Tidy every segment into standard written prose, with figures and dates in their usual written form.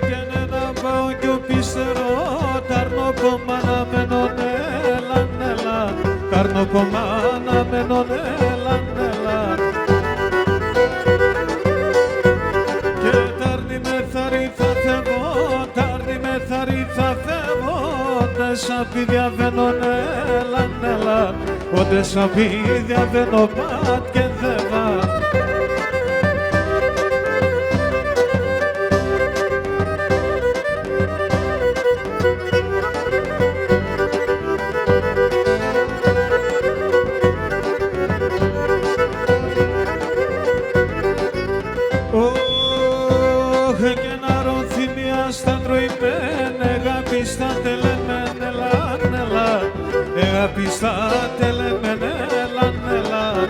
Γενένα πάω κι ο πιστερό, ταρνοκομά να μένον έλαν, έλαν, ταρνοκομά να μένον έλαν, έλαν. Και τάρνη με θαρή θα θεύω, τάρνη με θαρή θα θεύω, όντε σαπίδια βαίνον έλαν, έλαν, όντε σαπίδια βαίνω πατ και δεύα. Πίστα τελεμένε έλαν, έλαν.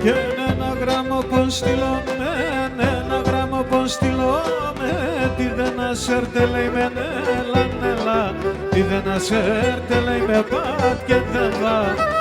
Και ένα γράμμο πως στείλωμεν, ένα γράμμο πως στείλωμεν, τι δεν ασέρτε λέει μεν έλαν, έλαν, τι δεν ασέρτε λέει με πατ και δεν βα.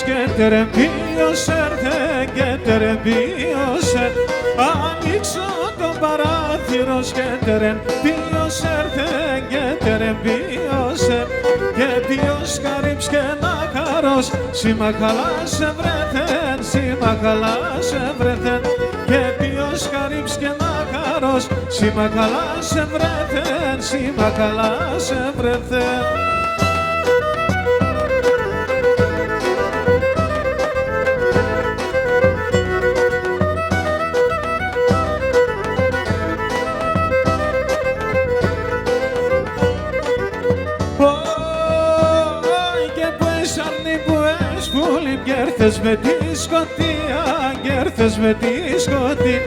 Και τερεμπίος έρθε και τερεμπίος ανοίξω το παράθυρο και τερεμπίος έρθε και τερεμπίος και ποιος καρύψ και να χαρός σήμα καλά σε βρέθεν, σήμα καλά σε βρέθεν και ποιος καρύψ και να χαρός σήμα καλά σε βρέθεν, σήμα καλά σε βρέθεν. Γκέρθες με τη σκοτία, γκέρθες με τη σκοτία,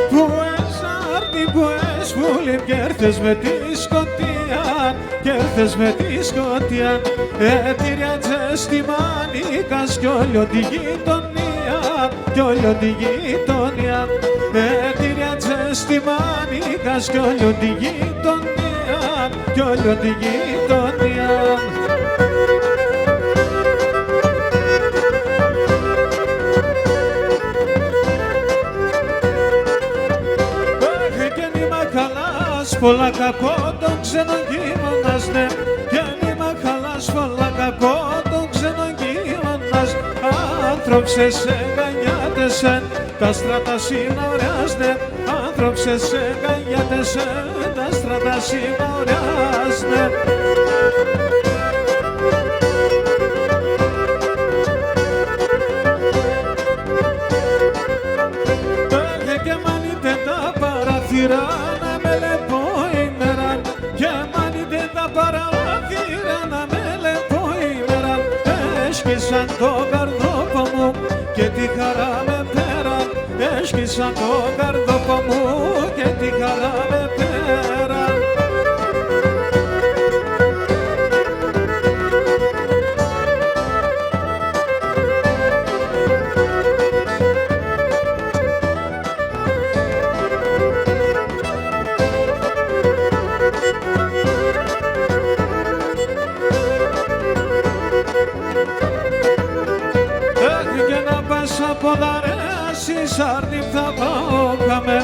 που εσάρτη που εσφούλη, γκέρθες με τη σκοτία, γκέρθες με τη σκοτία, ετυριάτζες τη μανίκας κι όλο τη γειτονία, κι όλο τη γειτονία, ετυριάτζες τη μανίκας κι όλο τη γειτονία, κι όλο τη γειτονία. Πολλά κακό τον ξενογείμονας, ναι, κι αν είμαι χαλάς πολλά κακό τον ξενογείμονας. Άνθρωψε σε γανιάτες εν, τα στράτα συνοριάς, ναι, άνθρωψε σε γανιάτες εν, τα στράτα συνοριάς, ναι. Και μάνιτε τα παραθυρά έσκισαν το καρδόπο μου και τη χαρά με πέραν, έσκισαν το καρδόπο μου και τη χαρά με πέραν. Σάρνη θα πάω καμε,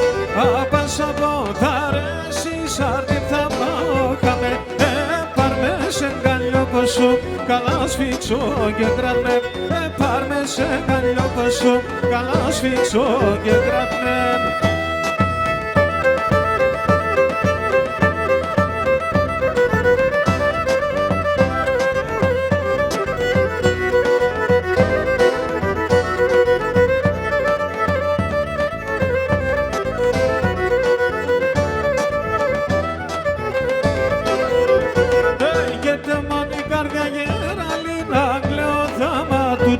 απάς από τα ρέση σάρνη θα πάω καμε. Πάρμε σε καλλιόπο σου, καλά σφίξω και κρατμέ. Πάρμε σε καλλιόπο σου, καλά σφίξω και κρατμέ.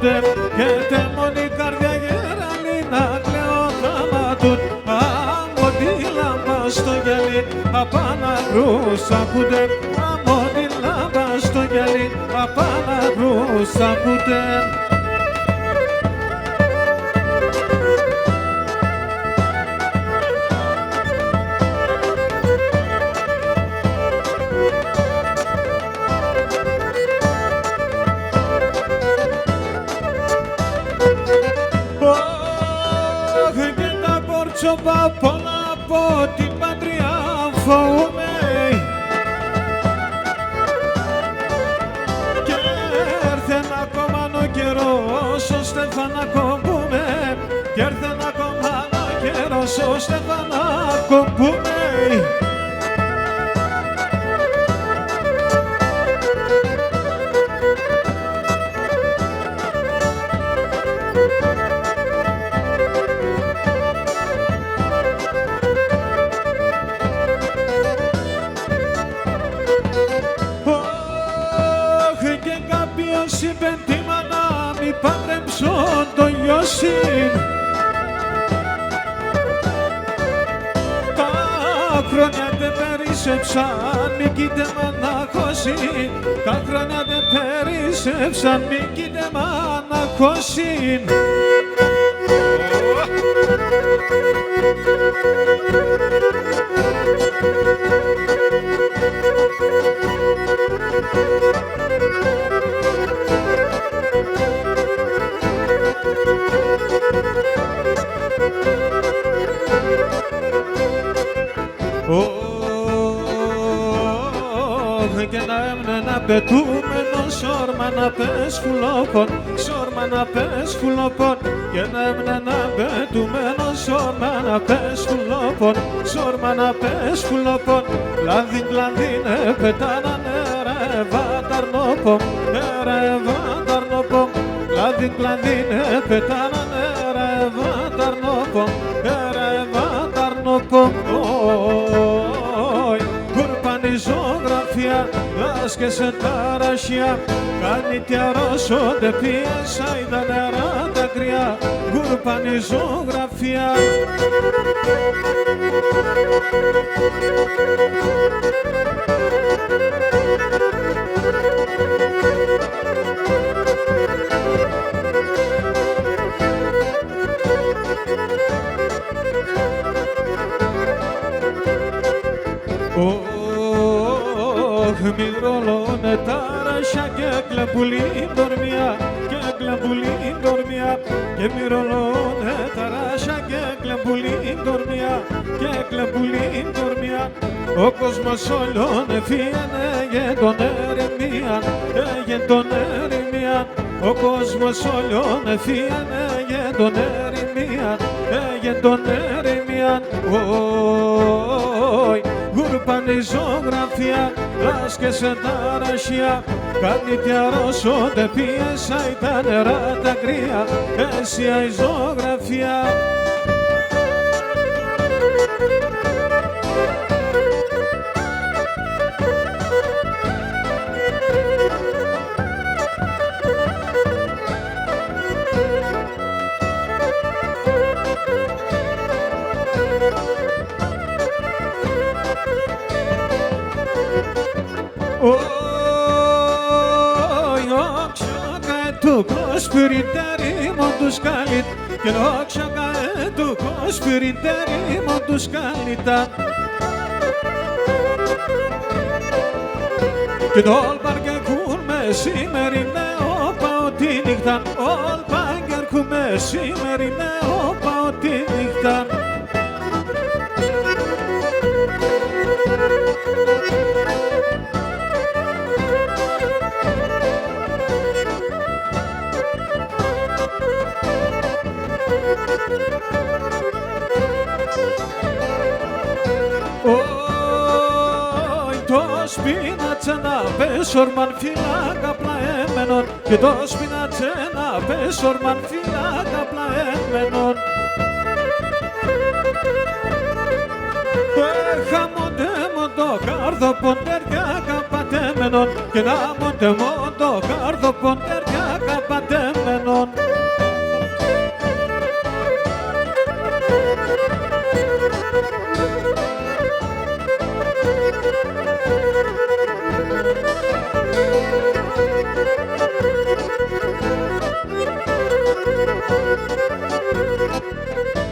Them και τεμόνι καρδιά γεραλή να κλαίω θαματούν. Άμμο τη λάμπα στο γυαλί απαναγρούσακουνται, άμμο τη λάμπα στο γυαλί απαναγρούσακουνται. Πολλά από την πατριά φοβούμαι και έρθεν ακόμα ο καιρός ώστε θα ανακομπούμε, και έρθεν ακόμα ο καιρός ώστε θα ανακομπούμε. Υπεντήμα να μη παντρέψω το Ιωσήν. Τα χρόνια δεν περίσσεψαν, μη κοίτε μ' αναχωσήν. Τα χρόνια δεν περίσσεψαν, μη κοίτε μ' αναχωσήν. Και να έμεινε ένα πετούμενο σόρμα να πες φουλόπον, σόρμα να πες φουλόπον. Και να έμεινε ένα πετούμενο σόρμα να πες φουλόπον, σόρμα να πες φουλόπον. Λάδιν κλαδίνε πετάνανε ρε βαταρνόπον, ρε βαταρνόπον. Λάδιν κλαδίνε πετάνανε ρε βαταρνόπον, ρε βαταρνόπον. Ζωγραφία, λάσκεσαι τα ρασιά, κάνει τι αρρώσονται πίεσα, είδα νερά τα κρυά, γκουρπάνη ζωγραφία. Μυρολώνε τα ρασιά και κλαμπουλή ντορμιά, και κλαμπουλή ντορμιά. Και μυρολώνε τα ρασιά και κλαμπουλή ντορμιά, και κλαμπουλή ντορμιά. Ο κόσμος όλων εφίανε για τον ερημία, για τον ερημία. Ο κόσμος όλων εφίανε για τον ερημία, για τον ερημία. Γκουρπάνη ζωγραφία, λάσκεσαι τα ρασιά, κάνει τι αρρώσονται πίεσα, τα νερά τα κρύα, αίσια η ζωγραφία. Του κοσπιριτέρι μου τους καλίτ, και λόξα καέ του κοσπιριτέρι μου τους καλίτα. Και το όλπαρκε κούρμε σήμερινε όπα ότι νύχταν, όλπαρκε κούρμε σήμερινε όπα ότι νύχταν. Το σπινάτσενα πέσορμαν φυλάκα πλαέμενον, και το σπινάτσενα πέσορμαν φυλάκα πλαέμενον. Χαμόντε μοντο κάρδο ποντεριά καπατέμενον, και να μόντε μοντο κάρδο ποντεριά καπατέμενον.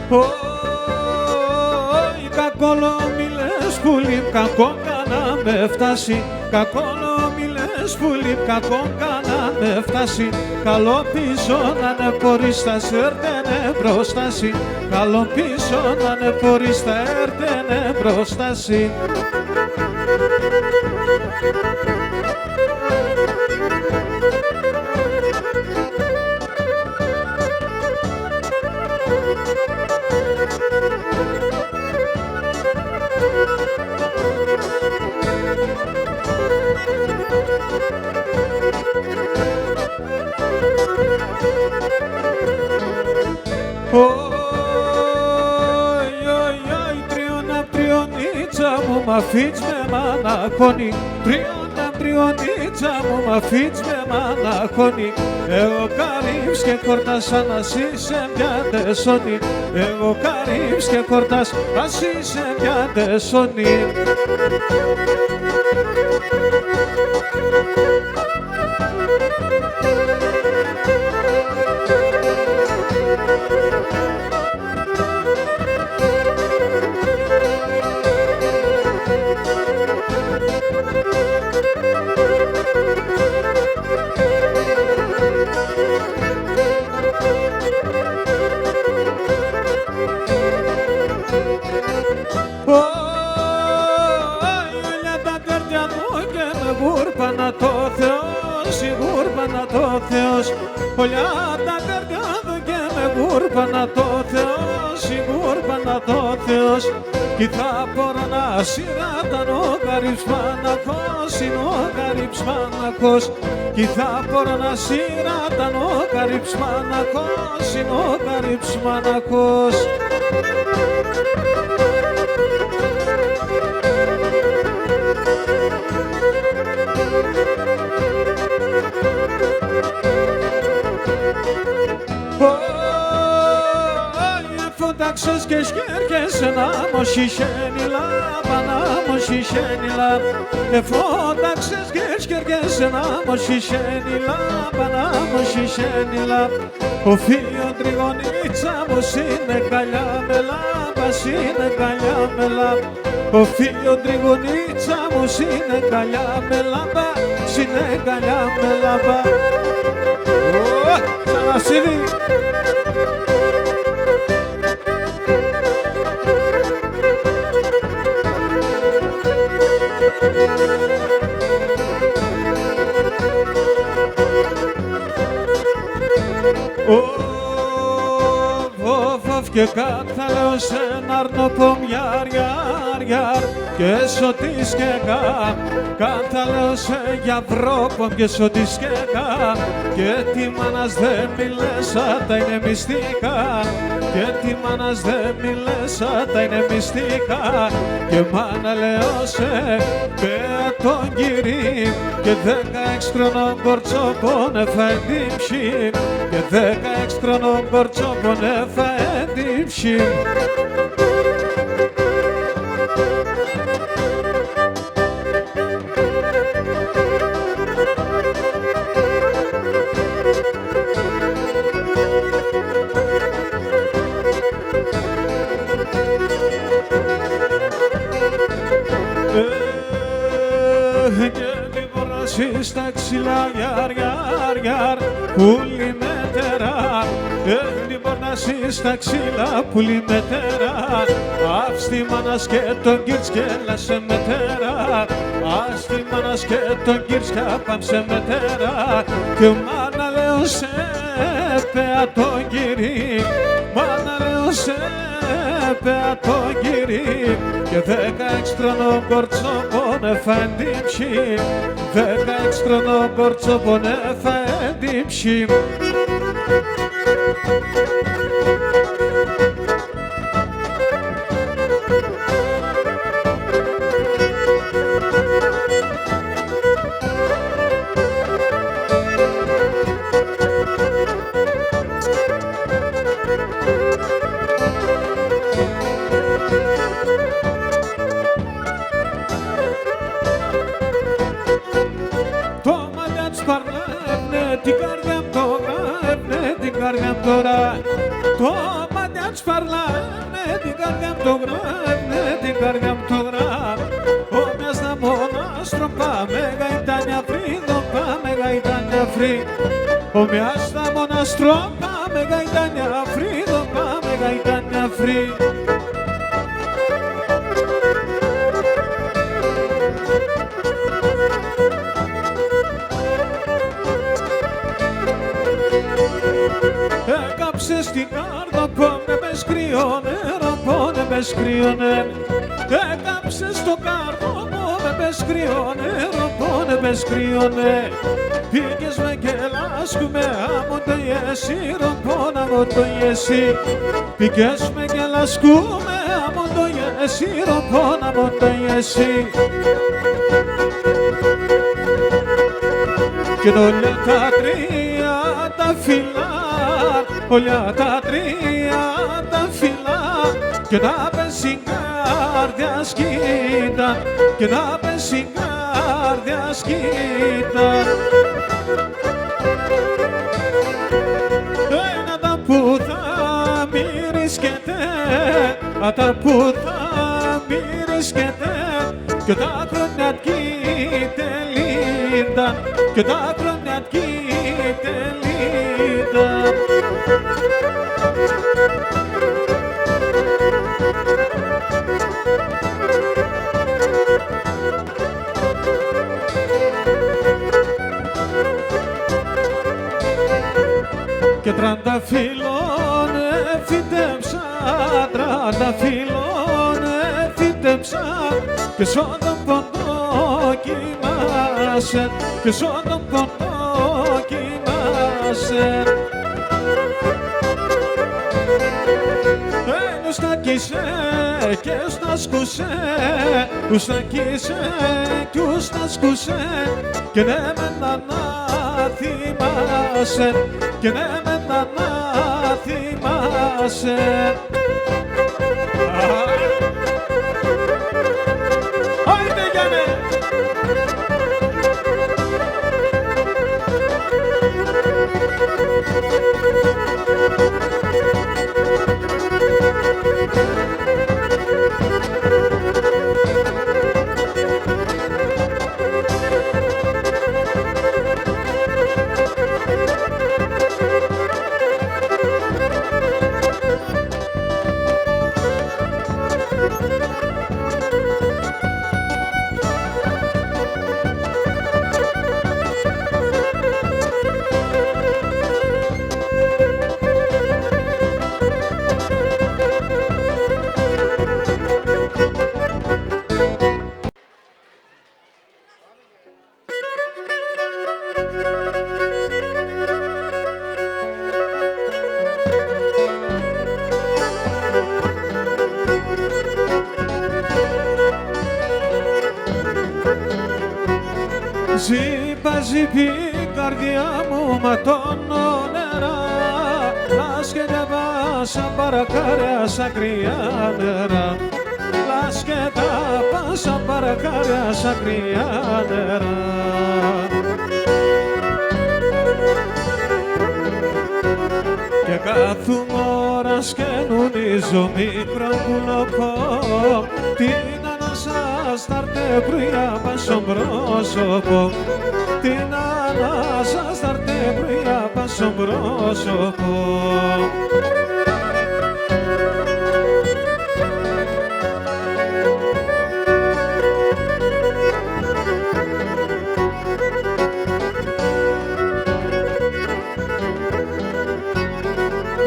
Ωι κακόλο μιλες πουλί, κακό κάνα με φτάσει. Κακόλο μιλες πουλί, κακό κάνα με φτάσει. Καλό πίσω να είναι μπορείς θα σέρτενε μπροστάσι. Καλό πίσω να είναι μπορείς θα έρτενε μπροστάσι. Τριονίτσα μου μ' αφήνεις με μαναχώνει. Τριονίτσα μου μ' αφήνεις με μαναχώνει. Εγώ καρύμς και χορτάς αν είσαι μια τεσόνη. Εγώ καρύμς και χορτάς αν είσαι μια τεσόνη. Γούρπανα το Θεός, η γούρπανα το Θεός. Ολιά τα καρδιά του και με γούρπανα το Θεός, η γούρπανα το Θεός. Κι θα μπορώ να σειράταν ο καρυψμάνακος, είναι ο καρυψμάνακος. Κι θα μπορώ να σειράταν ο καρυψμάνακος, είναι ο καρυψμάνακος. Φωτάξες και σκέρκεσαι να μου σισένιλα, να μου σισένιλα. Φωτάξες και σκέρκεσαι να μου σισένιλα, να μου σισένιλα. Ο φίλιο τριγωνίτσα μου είναι καλιά με λάμπα, είναι καλιά με λάμπα. Ο φίλιο τριγωνίτσα μου είναι καλιά με λάμπα, είναι καλιά με λάμπα. Ξανασύδι. Βόβοβ και κάταλος ένα αρνοπομ γιάρ γιάρ γιάρ και σωτής και γα κάταλος για βρόπομ και σωτής και γα και τι μάνας δεν μιλέσα τα είναι μυστικά και τι μάνας δεν μιλέσα τα είναι μυστικά και μάνα λέω σε πέα τον κυρί και 16 χρονών κορτσόπον έφαε την ψή και 16 χρονών κορτσόπον έφαε την ψή. Στα ξυλά γιάρ γιάρ γιάρ πουλί μετερά την πόρναση στα ξύλα πουλί μετερά αύστη μάνας και τον κύρτς και έλασε μετερά αύστη μάνας και τον κύρτς και άπαμψε μετερά και μάνα λέω σε πέα τον κύρι μάνα λέω σε πέα τον κύρι και 16 χρονών κορτσόπον έφαεν την ψή 16 χρονών κορτσόπον έφαεν την ψή. Την καρδιά μου τώρα, το μάτι μάτια τους παρλάνε, την καρδιά μου το γράμνε, την καρδιά μου το γράμνε. Όμοια στα μονάστρο πάμε, γαϊτάνια φρύδο, πάμε γαϊτάνια φρύδο. Όμοια στα μονάστρο πάμε, γαϊτάνια φρύδο, πάμε γαϊτάνια φρύδο. Έκαψε στην κάρτα, πόνε με σκρίο νερό, πόνε με σκρίο νερό. Έκαψε στο κάρτο, πόνε με σκρίο νερό, πόνε με σκρίο νερό. Πήγες με και λάσκουμε, άμμο το γεσίρο, πόνα μου το γεσί. Πήγες με και λάσκουμε, άμμο το γεσίρο, πόνα μου το γεσί. Κι όλα τα τρία τα φυλά, όλα τα τρία τα φυλά, και να πες στην καρδιά σκήτα, και να πες στην καρδιά σκήτα. Ένα τα που θα μυρισκεται, τα που θα μυρισκεται, και τα χρόνια κοίται λίντα, και τα χρόνια κοίται λίντα. Και τρανταφύλλον φύτεψα, τρανταφύλλον φύτεψα, και σ' τον ποντό κοιμάσαι, και σ' τον ποντό κοιμάσαι. Ουστακίσε και ουστασκούσε, ουστακίσε και ουστασκούσε, και ναι μετά να θυμάσαι, και ναι μετά να θυμάσαι. Άιντε Γιάννε! Ζήπει η καρδιά μου ματώνω νερά, λάσκεται παρακάρια σαν κρύα νερά, λάσκεται πάσα παρακάρια σαν κρύα νερά. Και κάθομαι ώρας καινούριζω μικρό πουλοκό, την ανάσα στάρτε πρωιά πας στο πρόσωπο, την ανάσα στάρτε πρωιά πας στο πρόσωπο.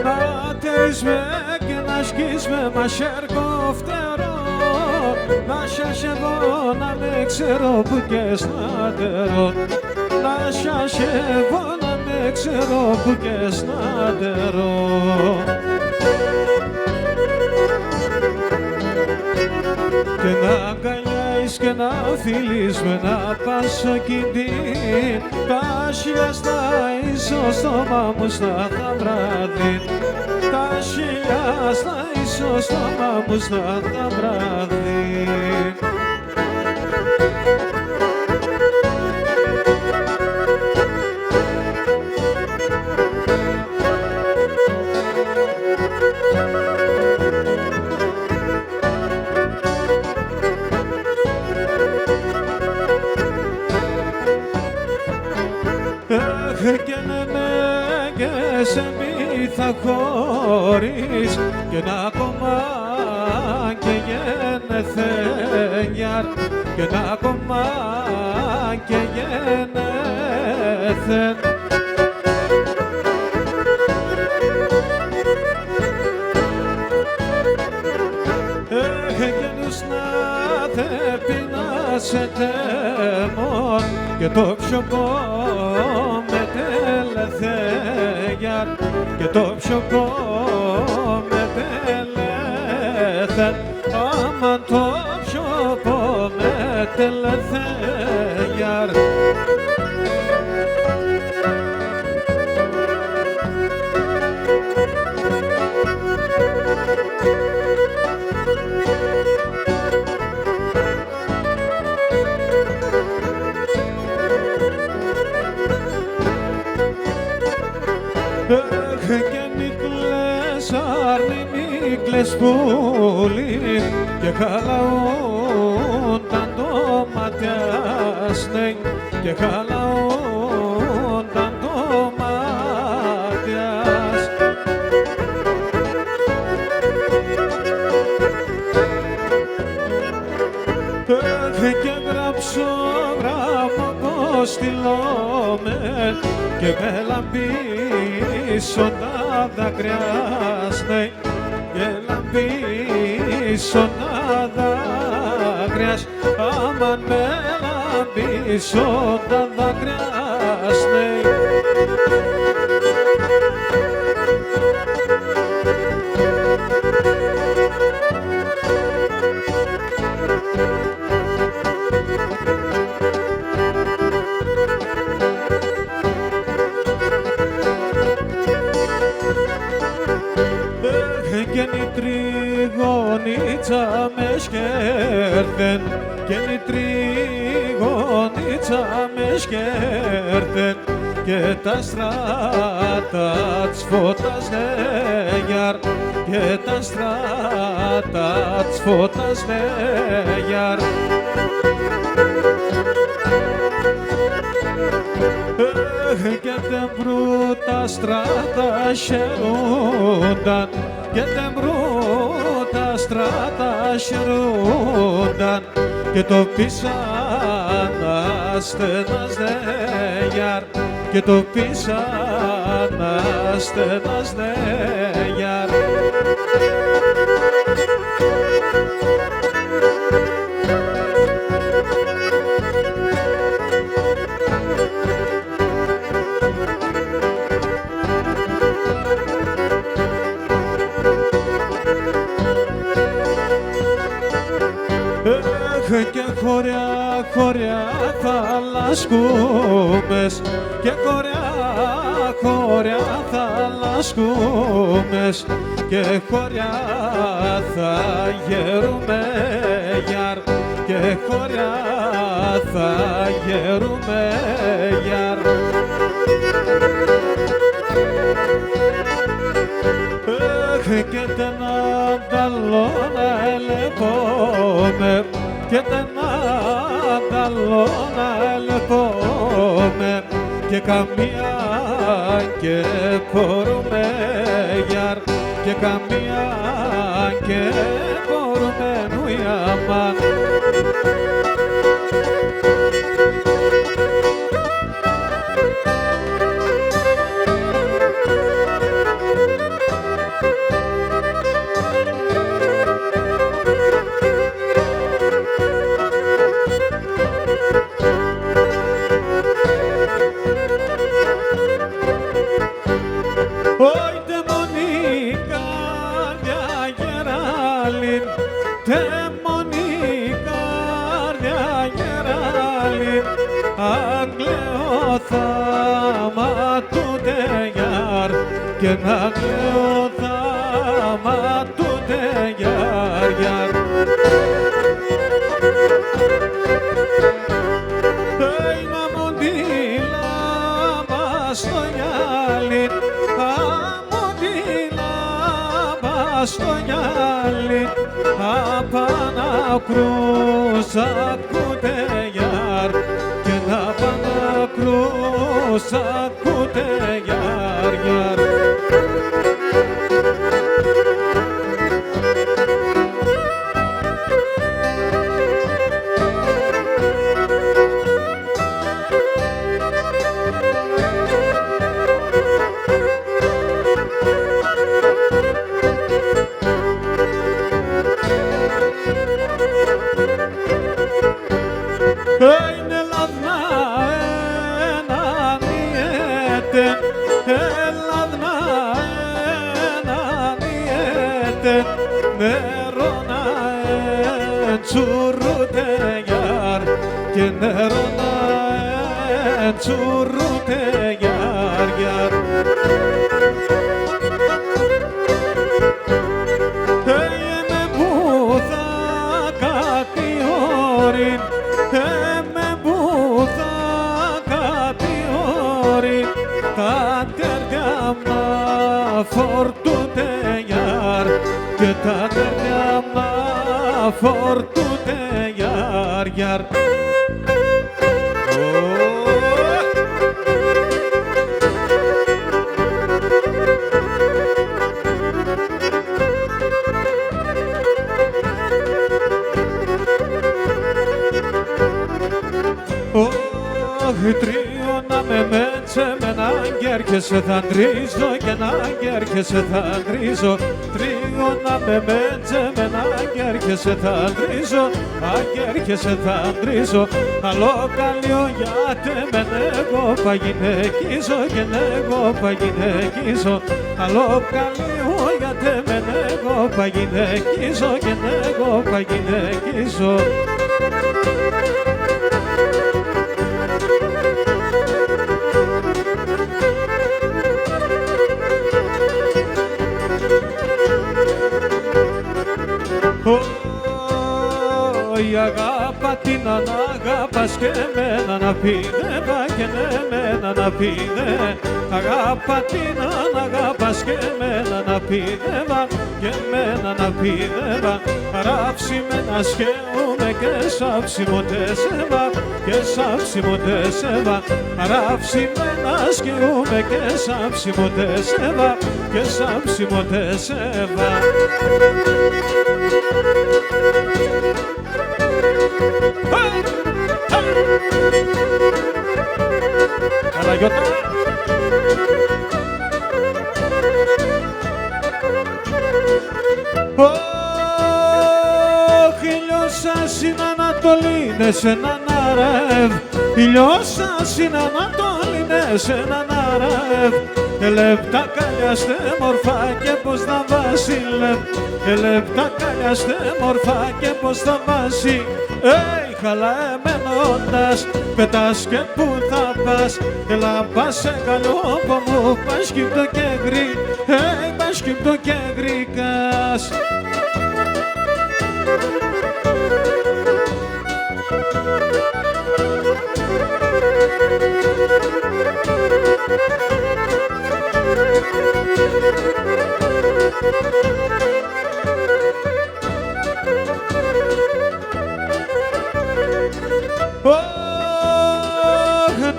Να τεείς με και να σκείς με μαχαίρκο φτερό, να σιασεύω να με ξέρω που και σνάτερο, να σιασεύω να με ξέρω που και σνάτερο. Και να αγκαλιάεις και να φιλείς με ένα πασοκιντή, τα χιλιά στα ίσο στόμα μου στα τα βράδυ, τα χιλιά στα ίσο στόμα μου στα τα βράδυ. σε μη θα χωρίς και να κομμά και γενεθένιαρ και να κομμά και γενεθέν. Εγγενούς να θε πεινάσετε μόν και το πιο με τελεθέγιαρ και το πιο με τελεθέν άμα το πιο με τελεθέγιαρ. Και νίκλες άρνη νίκλες πουλί και χαλαούνταν το ματιάς και χαλαούνταν το ματιάς. Και γράψω γράμμα πως στείλωμεν και με λαμπήσω τα δάκρυας και λαμπήσω τα δάκρυας άμα με λαμπήσω τα δάκρυας Γέννη τριγωνίτσα με σκέρτεν και η τριγωνίτσα με σκέρτεν και τα στράτα της φώτας νέγιαρ και τα στράτα της φώτας νέγιαρ. Και τεμπρού τα στράτα χαιρούνταν και τεμπρού τα στράτα χαιρούνταν και το πίσαν ασθενάς νέγιαρ και το πίσαν ασθενάς νέγιαρ. Και χωριά θα λασκούμες και χωριά θα λασκούμες και χωριά θα γερούμε γιαρ και χωριά θα γερούμε γιαρ. Και τεν ανταλλώνα ελεπόμε και τεν ανταλλώνα ελεπόμε και καμία και μπορούμε γιαρ και καμία και μπορούμε νουιαμάν. Όι τεμονή καρδιά γεράλιν, τεμονή καρδιά γεράλιν, Αγγλαίο θάμα του τεγιάρ και να Αγγλαίο θάμα του τεγιάρ γιάρ. Ένα μοντήλα μας στο γυάλι, στο γυάλι απανακρούσα κουτεγιάρ και να απανακρούσα κουτεγιάρ γιάρ. δεν νερόνα τσουρούτε γιάρ και νερόνα τσουρούτε γιάρ γιάρ. Με μπούθα κάτι όριν, με μπούθα κάτι όριν, τα τέρια μα φορτούτε γιάρ και τα τέρια μα φορτούτε γιάρ γιάρ. Τρίωνα με μέτσε με έναν γκέρ και σε θα τρίζω και έναν γκέρ και σε θα τρίζω. Τρίωνα με μέτσε με έναν γκέρ και σε θα τρίζω, αγκέρ και σε θα τρίζω. Άλλο καλείο γιατί με νεγώ παγινεκίζω και νεγώ παγινεκίζω. Άλλο καλείο γιατί με νεγώ παγινεκίζω και νεγώ παγινεκίζω. Η αγάπα την αναγάπας και εμένα να πίνευα και εμένα να πίνε. Αγάπα την αναγάπας και εμένα να πίνευα και εμένα να πίνευα. Ράψιμένα σκέουμε και σάψιμο τέσσεβα και σάψιμο τέσσεβα. Ράψιμένα σκέουμε και σάψιμο τέσσεβα και σάψιμο τέσσεβα. Καραγιώτα. Ήλιος σας είναι Ανατολή, είναι σε έναν αρεύ. Ήλιος σας είναι Ανατολή, είναι σε έναν αρεύ. Λεπτά καλιάστε μορφά και πως θα βάσει. Λεπτά καλιάστε μορφά και πως θα βάσει. Χαλαεμένοντας πετάς και που θα πας. Έλα πας σε καλόπο μου, πας σκύπτο και γρή. Πας σκύπτο και γρήκας.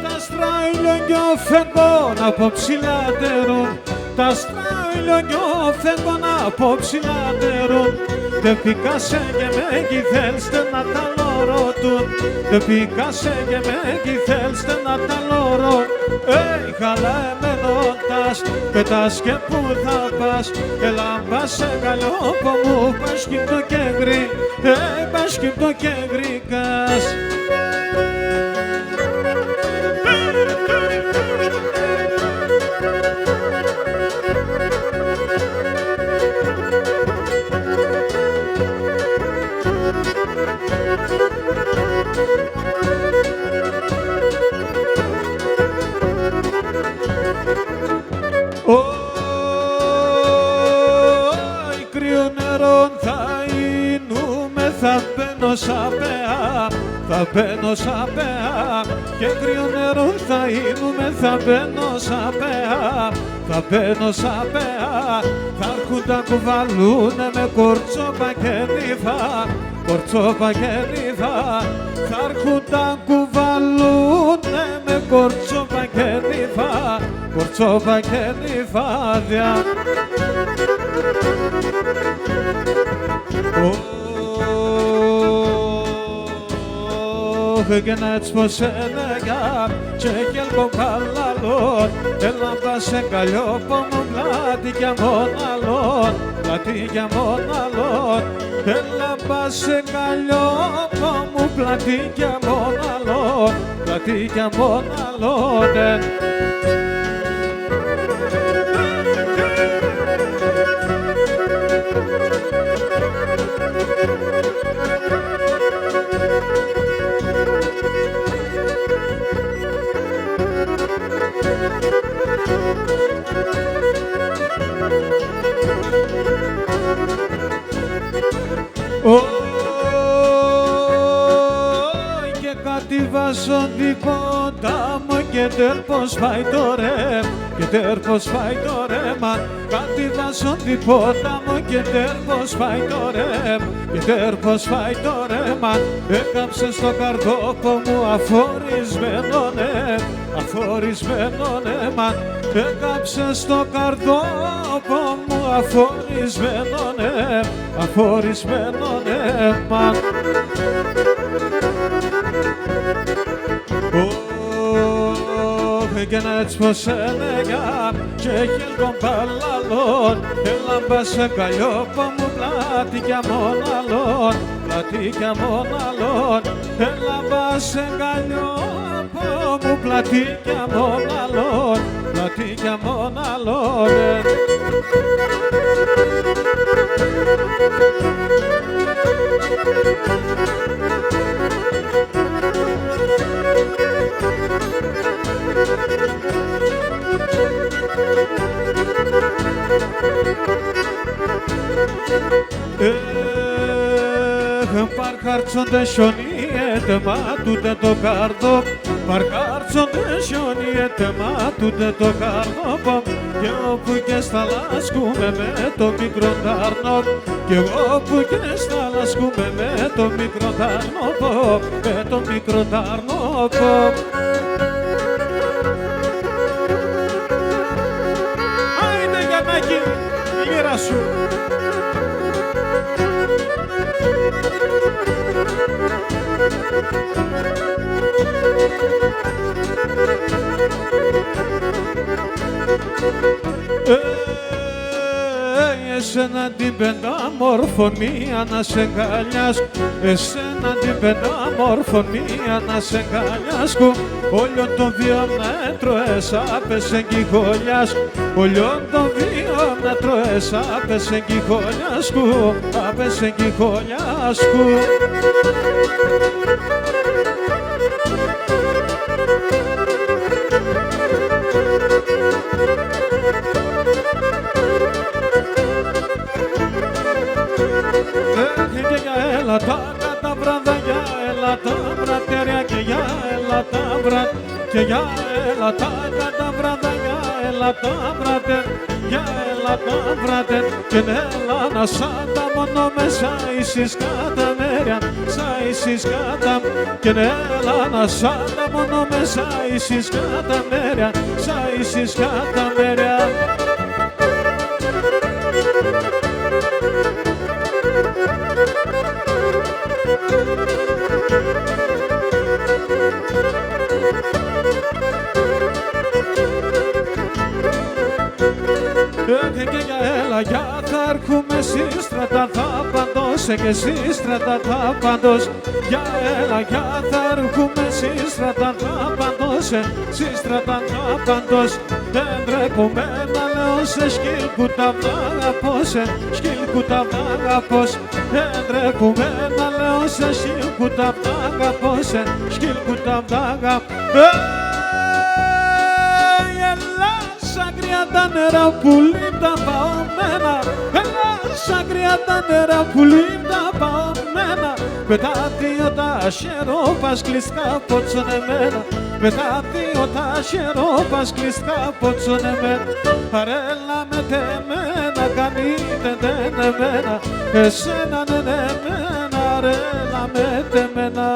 Τα στράιλιον φεύγουν από ψηλάτερουν. Τα στράιλιον φεύγουν από ψηλάτερουν. Δεν πήκασε και με κιθέλστε να τα λορωτούν. Δεν πήκασε και με κιθέλστε να τα λορώ. Χαλαεμένοντας πετάς και που θα πας. Έλα πας σε καλόπο μου, πας σκύπτο και γρή. Πας σκύπτο και γρήκας. Κρύο νερό θα είνουμε, θα μπαίνω σαν πεά, θα μπαίνω σαν πεά. Και κρύο νερό θα είνουμε, θα μπαίνω σαν πεά, θα μπαίνω σαν πεά. Θα έρχουν τα κουβαλούνε με κορτσόπα και νύφα, κορτσόπα και νύφα. Θα έρχουν τα κουβαλούνε με κορτσόπα και νύφα, κορτσόπα και νύφαδια. Και να έτσι πως έλεγα και γελπο καλαλόν. Έλα πας σε καλλιόπο μου πλάτη για μοναλόν, πλάτη για μοναλόν. Έλα πας σε καλλιόπο μου πλάτη για μοναλόν, πλάτη για μοναλόν. Και κάτι βάζω τίποτα μου και τερπός φάει το ρε, και τερπός φάει το ρέμα. Κάτι βάζω τίποτα μου και τερπός φάει το ρε, και τερπός φάει το ρέμα. Έκαψε στο καρδόπο μου αφορισμένο ναι, αφορισμένο αίμα. Έκαψε στο καρδόπο μου αφορισμένο ναι, αφορισμένο αίμα. Και να έτσι πως έλεγα και χίλκον παλαλών, έλα μπα σε καλλιόπα μου πλάτικια μοναλών, πλατικιά μοναλών, έλα μπα σε καλλιόπα μου πλατικιά μοναλών, πλατικιά μοναλών. Παρκάρτσον δεν σιωνιέται μα τούτε το καρδό, παρκάρτσον δεν σιωνιέται μα τούτε το καρδό. Και όπου και στα λάσκουμε με το μικρό τάρνο, και όπου και στα λάσκουμε με το μικρό τάρνο, με το μικρό τάρνο. Άιντε Γιαννάκη, λύρα σου. Εσένα την πεντάμορφον μία να σε αγκαλιάσκω, εσένα την πεντάμορφον μία να σε αγκαλιάσκω. Όλιον τον 2 μέτρο άπεσε κι χωλιάσκω, όλιον τον 2 μέτρο άπεσε κι χωλιάσκω, άπεσε κι χωλιάσκω. Και για έλα τα καταβράδα, για έλα τα βρατεριά, και για έλα τα βραδ, και για έλα τα καταβράδα, για έλα τα βρατερ, για έλα τα βρατερ. Και έλα να σαν τα μόνο μέσα εις κατά μέρια, σαν εις κατά. Και έλα να σαν τα μόνο μέσα εις κατά μέρια, σαν εις κατά μέρια. Και για έλα για θα έρχομαι σύστρατα θα παντώσε και σύστρατα θα παντώς. Για έλα για θα έρχομαι σύστρατα θα παντώσε, σύστρατα θα παντώς. Δεν τρέπομαι να λέω σε σκύλκου τα αγαπώσε, σκύλκου τα αγαπώς. Δεν τρέπομαι να λέω σε σκύλκου τα αγαπώσε, σκύλκου τα αγαπώς. Σαν κρυάτα νερά πουλί τα παωμένα, έλα σαν κρυάτα νερά πουλί τα παωμένα. Μετά δύο τα χερόπας κλειστά ποτσονεμένα, μετά δύο τα χερόπας κλειστά ποτσονεμένα. Αρέλα με τεμένα κανείτε δεν εμένα, εσένα ναι εμένα, αρέλα με τεμένα.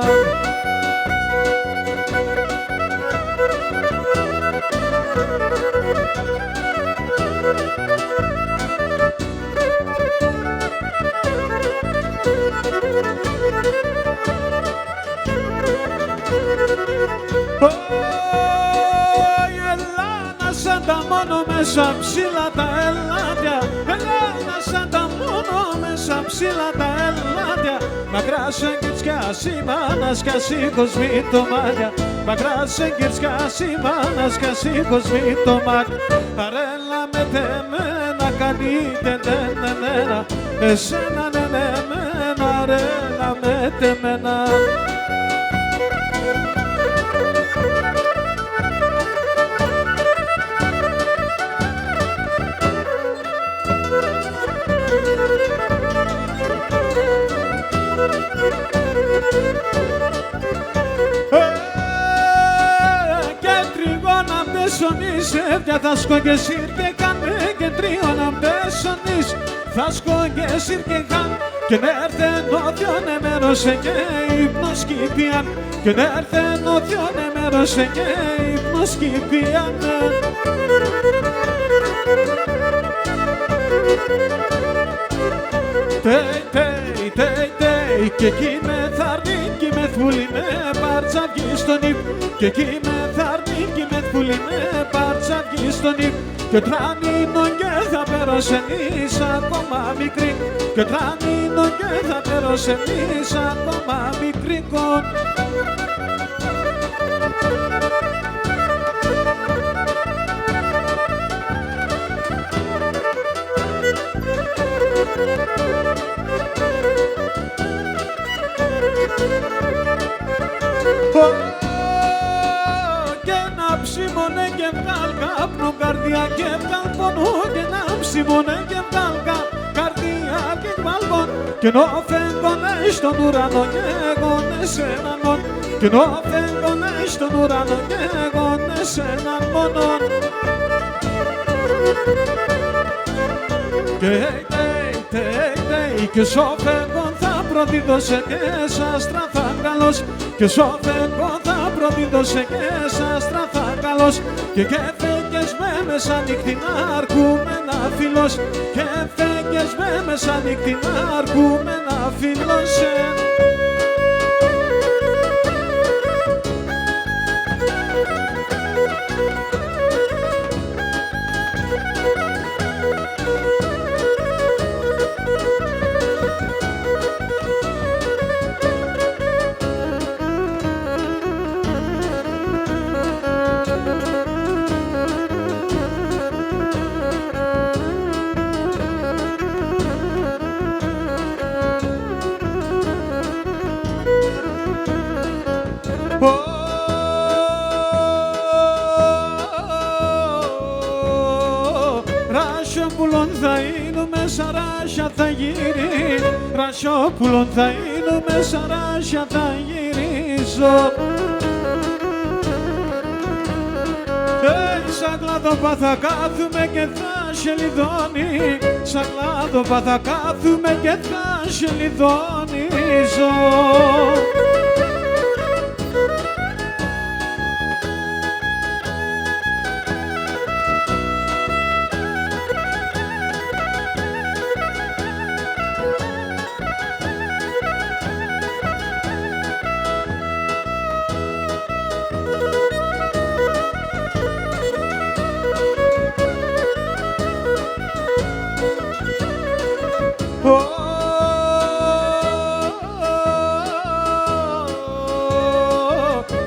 Ελλάδα σαν τα μόνο μέσα ψηλά τα ελάτια, Ελλάδα σαν τα μόνο μέσα ψηλά τα ελάτια. Μακρά σε κυρτσιά σημάνας κι ασύχος μη το μάλια, μακρά σε κυρτσιά σημάνας κι ασύχος μη το μάλια. Αρέλα με τεμένα κανείτε δεν εμένα, εσένα ναι εμένα, αρέλα με τεμένα. μπέσονεις έβια θα σκόγε σύρκε κάνε και τρίον αμπέσονεις θα σκόγε σύρκε κάνε και νέρθεν όθιον εμέρωσε και ύπνος κηπιαν και νέρθεν όθιον εμέρωσε και ύπνος κηπιαν. Τέι, τέι, τέι, τέι και εκεί με θαρνή κι με θούλη με παρτσαβγεί στον ύπ και εκεί με θαρνή κι με θούλη με παρτσαβγεί στον ύπ και τρανίνον και θα περωσενείς ακόμα μικρή και τρανίνον και θα περωσενείς ακόμα μικρίκον. Και να ψήμωνε και βγάλ καπνό καρδιά και βγάλ πόνο και να ψήμωνε και βγάλ καρδιά και βγάλ πόνο και νο φέγγωνε στον ουρανό και έγωνε σε έναν μόν και νο φέγγωνε στον ουρανό και έγωνε σε έναν μόνον και και σοφέγγον θα προδίδωσε και σας τραθάγκαλος και σοφέγγον θα προδίδωσε και σας τραθάγκαλος και φέγγες με μεσανύχτη να αρκούμε να φιλός και φέγγες με μεσανύχτη να αρκούμε να φιλός. Ρασιόπουλον θα είναι σαράσια θα γύρει Ρασιόπουλον θα είναι σαράσια θα γυρίσω σαν κλάδοπα θα κάθουμε και θα σε λιδώνει σαν κλάδοπα θα κάθουμε και θα σε λιδώνιζω.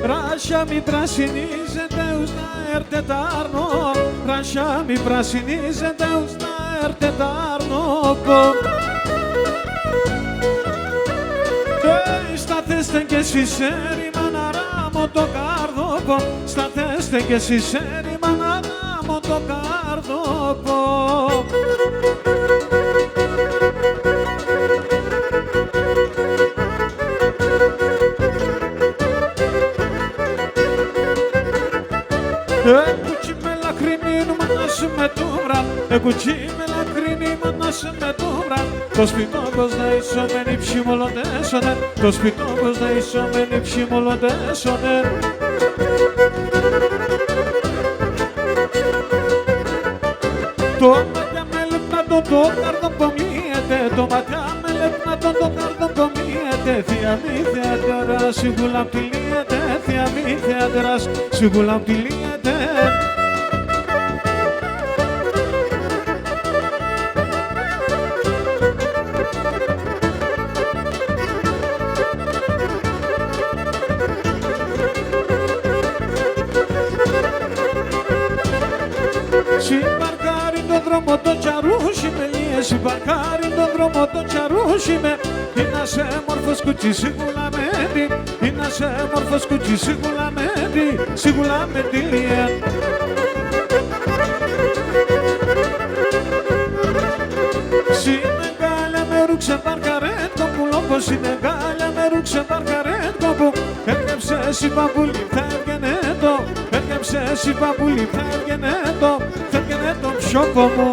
Ράσια μη πρασινίζεται ους να έρτε τ' άρνο Ράσια μη πρασινίζεται ους να έρτε τ' άρνο Σταθέστε και εσείς έρημα να ράμω το κάρδοπο Σταθέστε και εσείς έρημα να ράμω το κάρδοπο. Κουτσί με λαχρινή μανάς με τούμπρα κουτσί με λαχρινή μανάς με τούμπρα το σπιτό πως να ισομενει ψιμολοντέσονε το σπιτό πως να ισομενει ψιμολοντέσονε. Το ματιά με λεπτά το καρδοπομίεται το ματιά με λεπτά το καρδοπομίεται θεία μη θεατέρα σίγουλα πτυλίεται θεία μη θεατέρα σίγουλα πτυλίεται. Συμπαρκάρει τον δρόμο το τσαρούσι με λίες συμπαρκάρει τον δρόμο το τσαρούσι με είναι σε μόρφος κουτσί σίγουλα με τι είναι σε μόρφος κουτσί σίγουλα με τι σίγουλα με τι λιέ. Συνεγκάλια με ρούξε μπαρκαρέτ κοπούλο πως συνεγκάλια με ρούξε μπαρκαρέτ κοπού Έρκεψε συμπαμπούλι θα έβγαινε το Έρκεψε εσύ παππούλη, φεύγαινε το ψιόκο μου.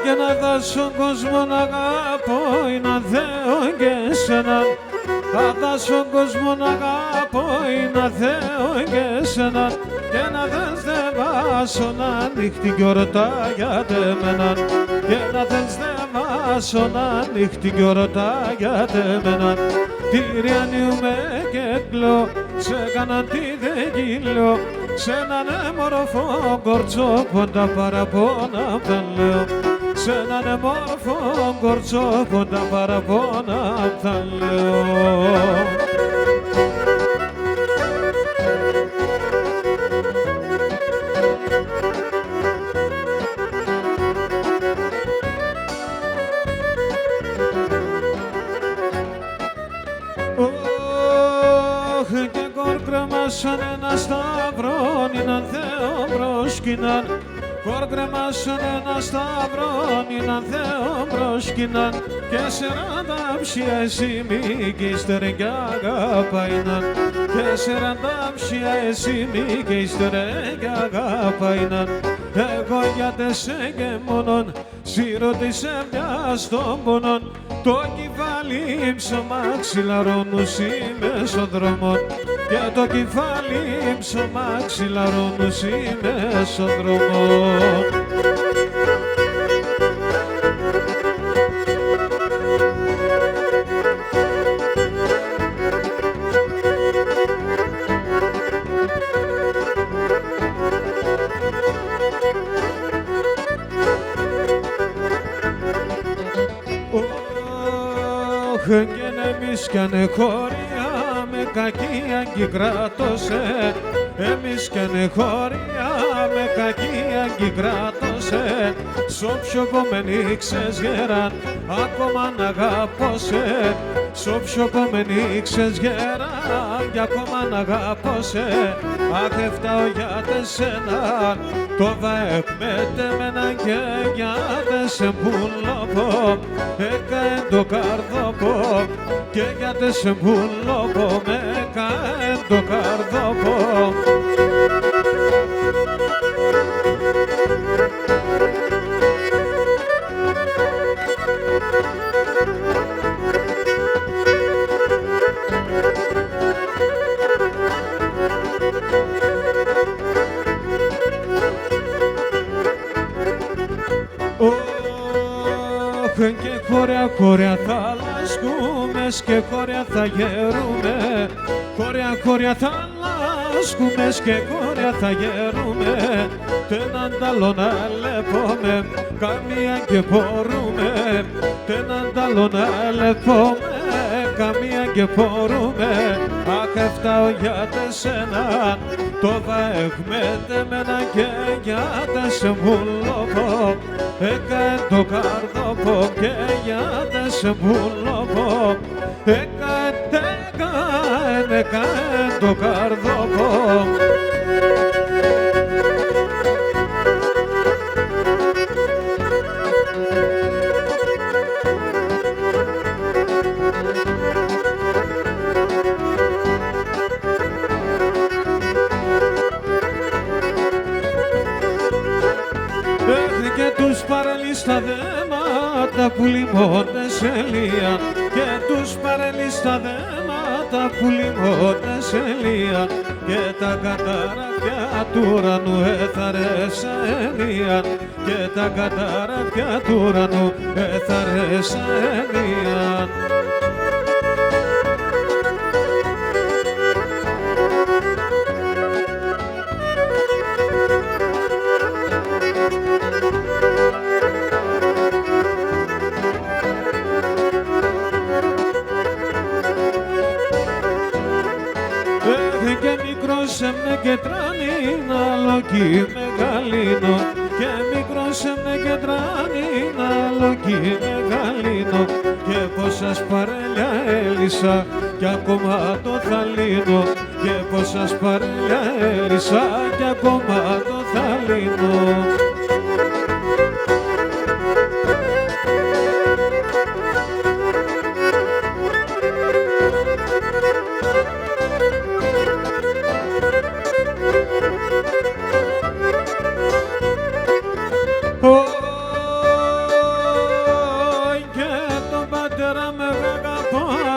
Και να δω στον κόσμο να αγαπώ ή να θέω και εσέναν. Θα δω στον κόσμο να αγαπώ ή να θέω και εσέναν. Και να δεν στεβάσω να νύχτη κι ορτά για τεμέναν. Και να δεν στεβάσω να νύχτη κι ορτά για τεμέναν. Τυριανίου με κεκλώ, σε έκαναν τι δεν κυλώ. Σ' έναν έμορφο κορτσό κοντά παραπόνα απ' τα λέω. Σ' έναν έμορφο κορτσό κοντά παραπόνα απ' τα λέω. Και κορκρεμάσαν ένα σταυρόν έναν Θεό προσκυνάν. Κορκρεμάσαν ένα σταυρόν έναν Θεό προσκυνάν. Και 40 ψία εσύ μη κι ύστερε κι αγαπάιναν. Και 40 ψία εσύ μη κι ύστερε κι αγαπάιναν. Εγώ για τεσέ και μόνον σύρρωτησε μια στον πονόν. Το κεφάλι ψωμά ξυλαρώνουσι μεσοδρομών. Και το κεφάλι ψωμά ξυλαρώνουσι μεσοδρομών. Και εμείς κι ανεχώρια με κακία κι κράτωσε. Εμείς κι ανεχώρια με κακία κι κράτωσε. Σ' όποιο κομμένη ξεσγεράν ακόμα να αγαπώσε. Σ' όποιο κομμένη ξεσγεράν κι ακόμα να αγαπώσε. Αχ έφταω για τεσένα το βαεκμέτεμενα και για τεσεμπούλοπο. Έκαεν το καρδόπο και για τεσεμπούλοπο με έκαεν το καρδόπο. Και χώρια θα λάσκουμες και χώρια θα γερούμε. Χώρια θα λάσκουμες και χώρια θα γερούμε. Τέναν τ' να λεπόμε, καμία και μπορούμε. Τέναν τ' να λεπόμε, καμία και μπορούμε. Αχ έφταω για τεσένα, το βαεχμέτεμενα και για τεσεμβούλοπο. Έκαεν το καρδόπο και για τεσεμβούλοπο. Έκαεν το καρδόπο. Και τους παρελείς τα δέματα που λιμώνται σε λία. Και τους παρελείς τα δέματα που λιμώνται σε λία. Και τα καταράκια του ουρανού έθαρεσα ενία. Και τα καταράκια του ουρανού έθαρεσα ενία. έμνε και τρανίνα, λοκί μεγαλίνο. Και μικρός έμνε και τρανίνα, λοκί μεγαλίνο. Και πόσας παρέλια έλυσα κι ακόμα το θα λύνω. Και πόσας παρέλια έλυσα κι ακόμα το θα λύνω.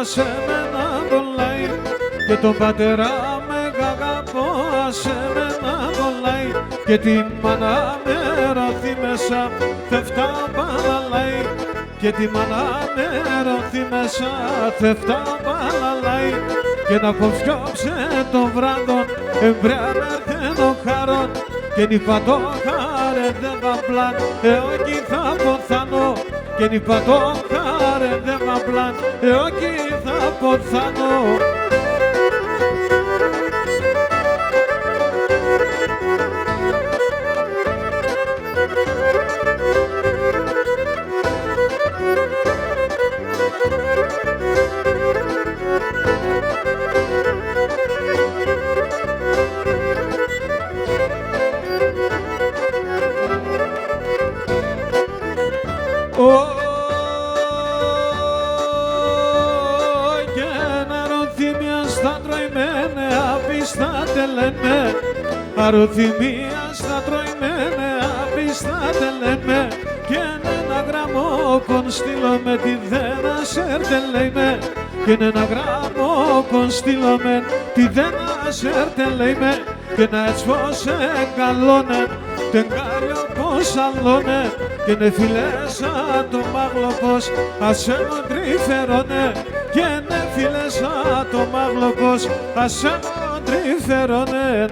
Σε μένα τον λέει και τον πατέρα με αγαπώ, σε μένα τον λέει και τη μάνα με ρωθεί μέσα θευτά παλαλάει και τη μάνα με ρωθεί μέσα θευτά παλαλάει και να κοφιόψε τον βράδον εμπρεανέρθεν χαρών και νιπα το χάρε δεν βαμπλάν όχι θα ποθάνω και νιπα το χάρε δεν βαμπλάν όχι θα ποθάνω. Και να ρωθυμία στα τροημένε απίστατε λέμε, αρωθυμία στα τροημένε απίστατε λέμε και ένα γραμμό στείλω με τη δένα σέρτε λέμε και ένα γραμμό στείλω με τη δένα σέρτε λέμε και να ετσφώσε καλώνε τεν κάλιο πως αλλώνε και ναι φίλεσα το μάγλοκος ασέ μου τρυφερώνε και ναι φίλεσα το μάγλοκος ασέ μου τρυφερώνε.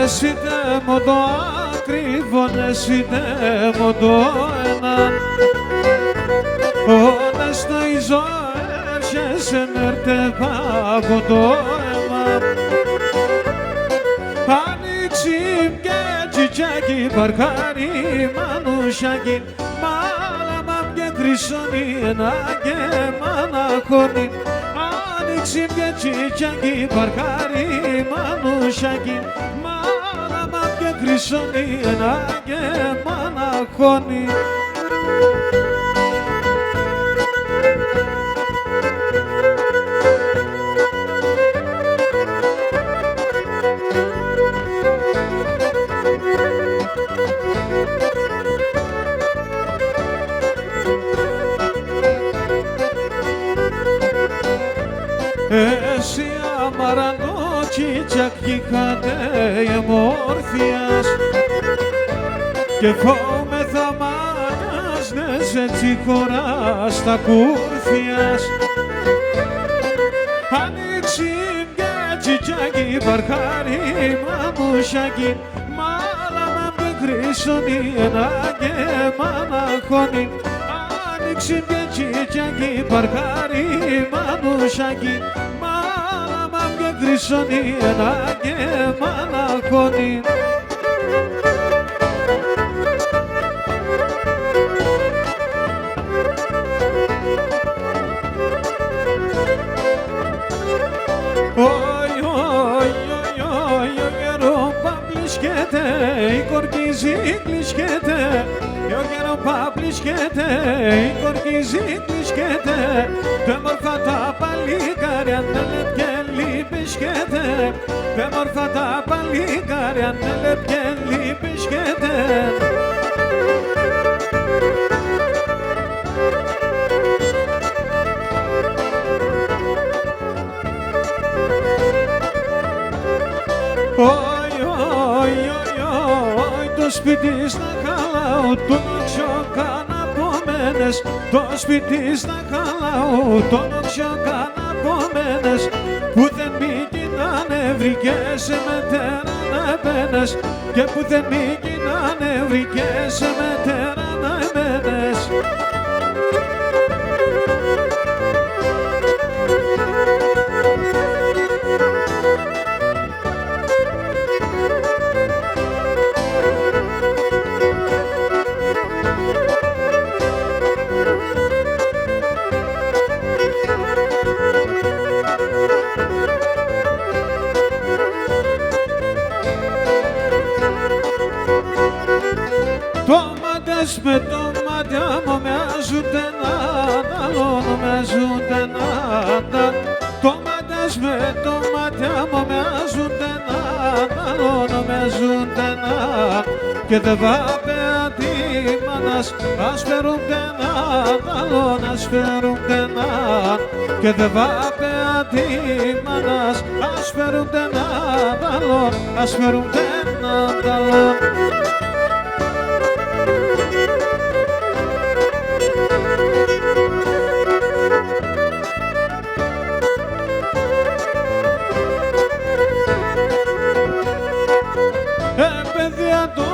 Εσύ δε μου το ακριβόν, εσύ δε μου το έναν όταν στο ιζό έρχεσαι νερτε από το αίμα ανοίξει και τσιτσάκι παρχάρι μανουσάκι μάλαμα και χρυσώνει ένα και μαναχώνει ανοίξει και τσιτσάκι παρχάρι μανουσάκι μάλαμα και χρυσώνει ένα και μαναχώνει. Εσύ αμαρανό τσιτσάκι κατεεμόρφιας και φόμεθα μάτας νες έτσι χωράς τα κούρφιας ανοίξει και τσιτσάκι παρχάρι μαμουσάκι μάλαμα με χρυσώνει ένα και μαναχώνει ανοίξει και τσιτσάκι παρχάρι μαμουσάκι μάλαμα και χρυσώνει ένα και μαναχώνει. Η κορκίζη κλεισκέται, ο καιρό παπλισκέται, η κορκίζη κλεισκέται, δε μορφά τα παλικάρια νέλε και λυπησκέται, δε μορφά τα παλικάρια νέλε και λυπησκέται. Το σπίτι στα χαλάω, τον όξιο καναπομένες, το σπίτι στα χαλάω, τον όξιο καναπομένες, που δεν μη κοινάνε βρικές με τερανεπένες και που δεν μη κοινάνε βρικές με τερανεπένες. να εμένες. Τόματες με τόματια μου μοιάζουνται έναν άλλον, μοιάζουνται έναν άλλον. Τόματες με τόματια μου μοιάζουνται έναν άλλον, μοιάζουνται έναν. Και δεν βάπε αντίμανας, ας φέρουνται έναν άλλον, ας φέρουνται έναν. Και δεν βάπε αντίμανας, ας φέρουνται έναν άλλον, ας φέρουνται έναν άλλον. Παιδιά το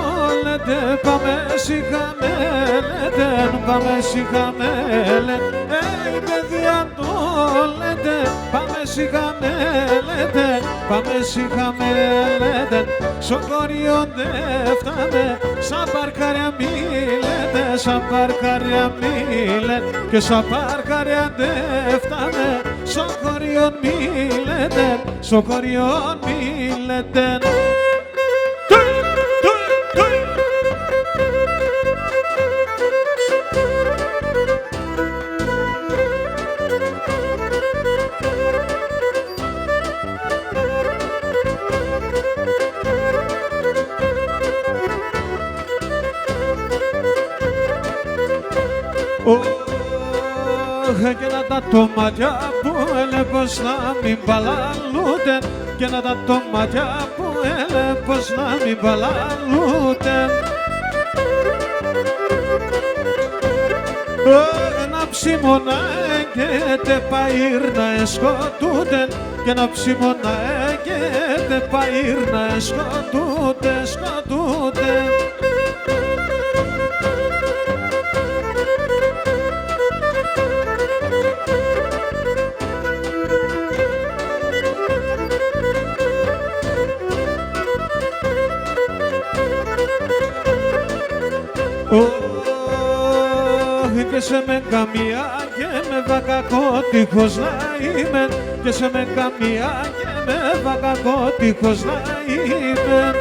λέτε, πάμε σιγά με λέτε, πάμε σιγά με λέτε. Παιδιά το λέτε, πάμε σιγά με λέτε, πάμε σιγά με λέτε. Στο χωριό δεν φτάμε, σαν παρκάρια μη λέτε, σαν παρκάρια μη λέτε. Και σαν παρκάρια δεν φτάμε, στο χωριό μη λέτε, στο χωριό μη λέτε. Και να τα τόματια που έλε πως να μην παλαλούνται, και να τα τόματια που έλε πως να μην παλαλούνται. Να ψημώνα έγκαιτε παΐρνα εσκοτούνται, και να ψημώνα έγκαιτε παΐρνα εσκοτούνται, σκοτούνται. Και σε με καμία και με βακακότυχος να είμαι, και σε με καμία και με βακακότυχος να είμαι.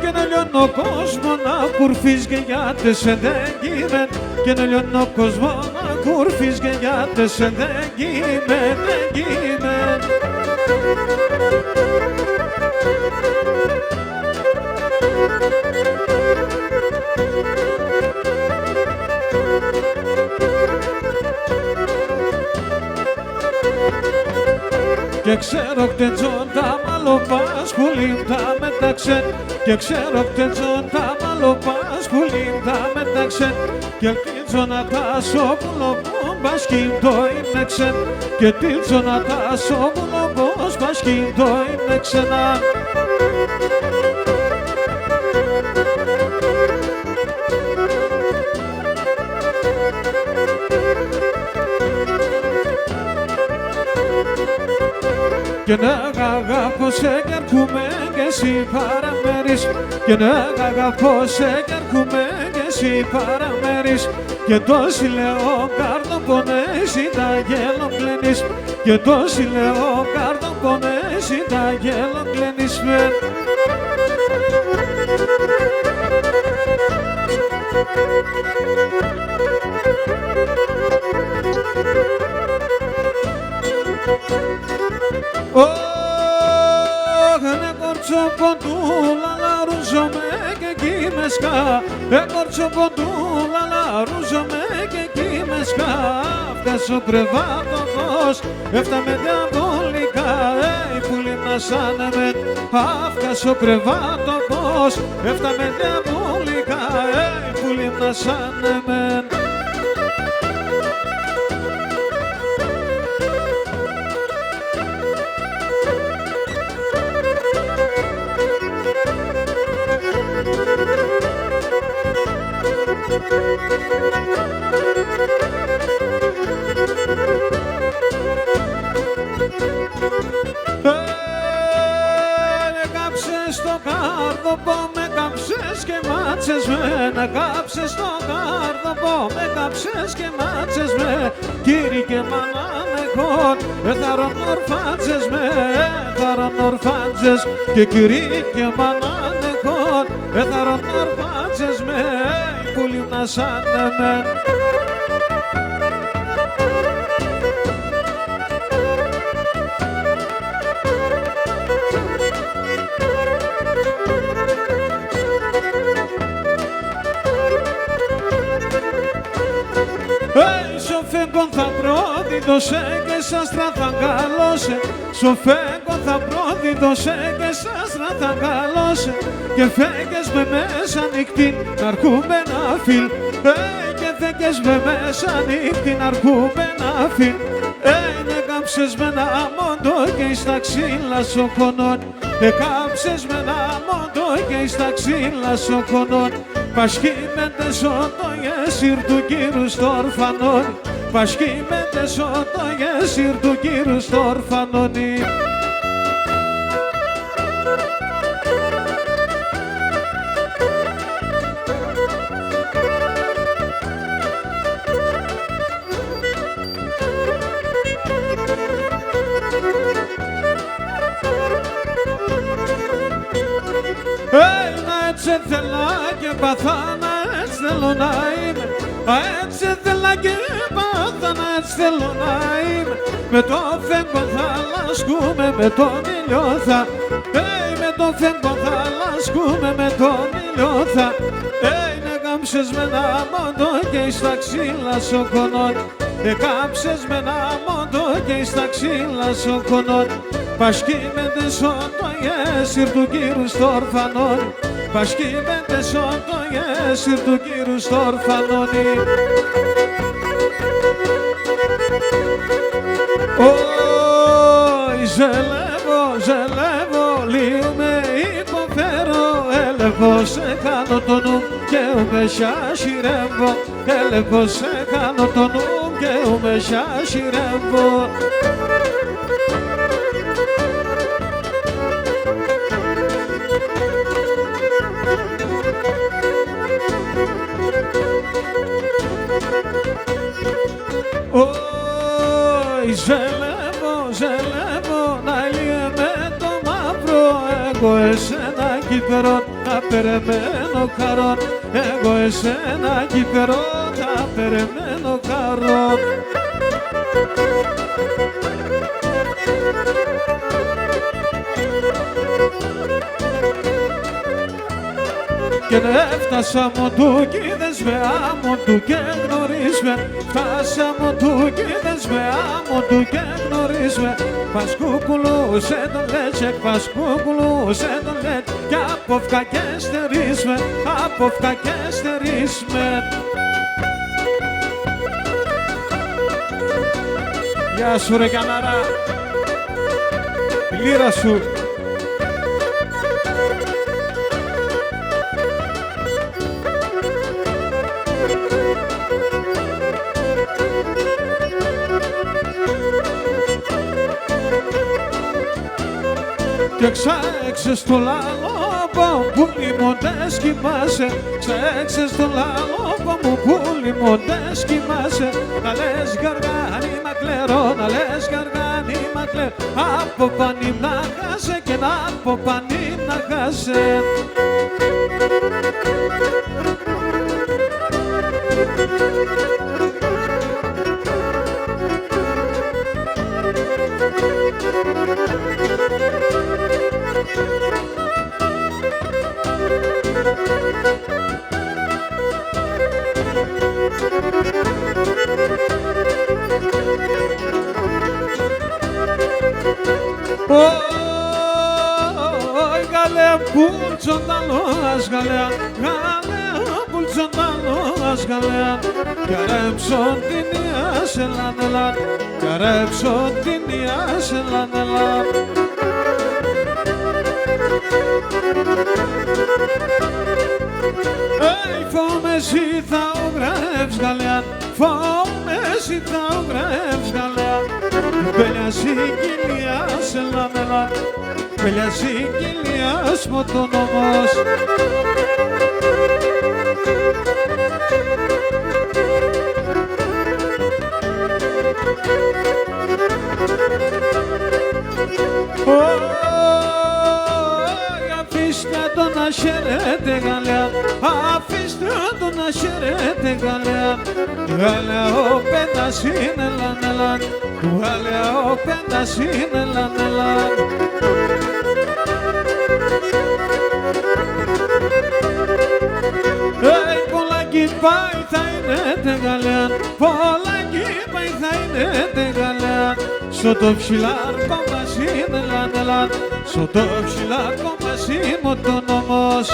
Και να λιώνω κόσμο να κουρφείς και γιατί σε δεν είμαι, και να λιώνω κόσμο να κουρφείς και γιατί σε δεν είμαι, δεν είμαι. Και ξέρω κτεντζόν τα μαλλοπάσκουλιν τα μεταξεν, και ξέρω κτεντζόν τα μαλλοπάσκουλιν τα μεταξεν, και ελπίζω να τάσω πουλοπών πασχήν το είναι ξεν, και ελπίζω να τάσω πουλοπών πασχήν το είναι ξένα. Και να αγαπώ σε κι έρχομαι κι εσύ παραμένεις, και να αγαπώ σε κι έρχομαι κι εσύ παραμένεις. Και τόσοι λέω κάρτον πονέσει τα γέλον κλαίνεις, και τόσοι λέω κάρτον πονέσει τα γέλον κλαίνεις με. Ναι κορτσό ποντούλα λαρούζομαι και εκεί με σκά, κορτσό ποντούλα λαρούζομαι και εκεί με σκά. Βγάζω κρεβάτος, έφταμε διαβολικά, πουλί να σάνεμεν. Βγάζω κρεβάτος, έφταμε διαβολικά, πουλί να σάνεμεν. στο κάρδοπο, με κάψες και μάτσες με. Να κάψες στο κάρδοπο, με κάψες και μάτσες με. Κύριε και μάνα με χôn, έθαρον ορφάντζες με. Έθαρον ορφάντζες και κύριε και μάνα με χôn, έθαρον ορφάντζες με. Που λιμνάσανε με. Σοφέγκον θα πρόδιδωσε και σαν στραθαγκαλώσε. Σοφέγκον θα πρόδιδωσε και σαν στραθαγκαλώσε. Και φέγγες με μέσα νύχτη να αρκούμε να φιλ. Και φέγγες με μέσα νύχτη να αρκούμε να φιλ. Ναι κάψες με ένα μόντο και εις τα ξύλα σοκονών. Κάψες με ένα μόντο και εις τα ξύλα σοκονών. Πασχήμεντες ότο γεσίρ του κύρου στο ορφανόνι. Πασχήμεντες ότο γεσίρ του κύρου στο ορφανόνι. Έτσι θέλα και παθάνα, έτσι θέλω να είμαι. Έτσι θέλα και παθάνα, έτσι θέλω να είμαι. Με το φέγγο θα λασκούμε, με τον ήλιο θα. Με το φέγγο θα λασκούμε, με τον ήλιο θα. Να κάψες με ένα μόντο και εις τα ξύλα σοκονών. Κάψες με ένα μόντο και εις τα ξύλα σοκονών. Πασχήμεντες ότο γεσίρ του κύρου στο ορφανόνι. Πασχήμεντες ότο γεσίρ του κύρου στο ορφανόνι. Ζελεύω, ζελεύω, λίγο με υποφέρω. Έλεγχο σε κάνω το νου και με σιασιρεύω. Έλεγχο σε κάνω το νου και με σιασιρεύω. Ζελεύω, ζελεύω, να λύγε το μαύρο. Εγώ εσένα κύπερο θα περιμένω χαρόν. Εγώ εσένα κύπερο θα περιμένω χαρόν. Και έφτασα μοντούκιδες με άμμο του και γνωρίσμε. Φτάσα μοντούκιδες με άμμο του και γνωρίσμε. Πασκούκουλούσε τον λέτσεκ, πασκούκουλούσε τον λέτ. Κι από φκα και στερίσμε, από φκα και στερίσμε. Γεια σου ρε Κανάρα, η λύρα σου. Και ξέξες το λαλόπο που λιμοντές κοιμάσαι. Ξέξες το λαλόπο μου που λιμοντές κοιμάσαι. Να λες γαργάνι μακλερό, να λες γαργάνι μακλερό. Από πανί να χάσε και να από πανί να χάσε. Galea pulțondalos, galea, galea pulțondalos, galea. Carepson din ea se lanelan, carepson din ea se lanelan. Ei, fomesi θα ογρεύς γαλεάν, φomesi θα ογρεύς γαλεάν. Μπέλια συγκινία σε λαμελάν. πελιάζει κοιλιάς μου τον νόμος. Αφήστε τον να χαίρετε γαλέα, αφήστε τον να χαίρετε γαλέα. Γαλέα ο πέντας είναι λαν, γαλέα ο πέντας είναι λαν. Πολλάκι πάει θα είναι τε γαλέα, πολλάκι πάει θα είναι τε γαλέα. Στο το ψηλάρκο μας είναι λαν, στο το ψηλάρκο μας είναι το νόμος.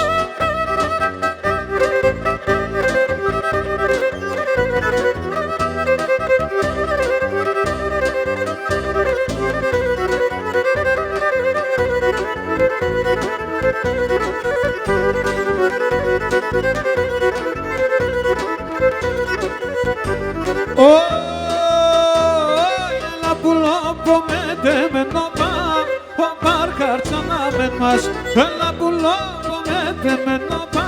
Έλα πουλόπο με νόπα, ο παρχαρτσανάμεν μας. Έλα πουλόπο με νόπα,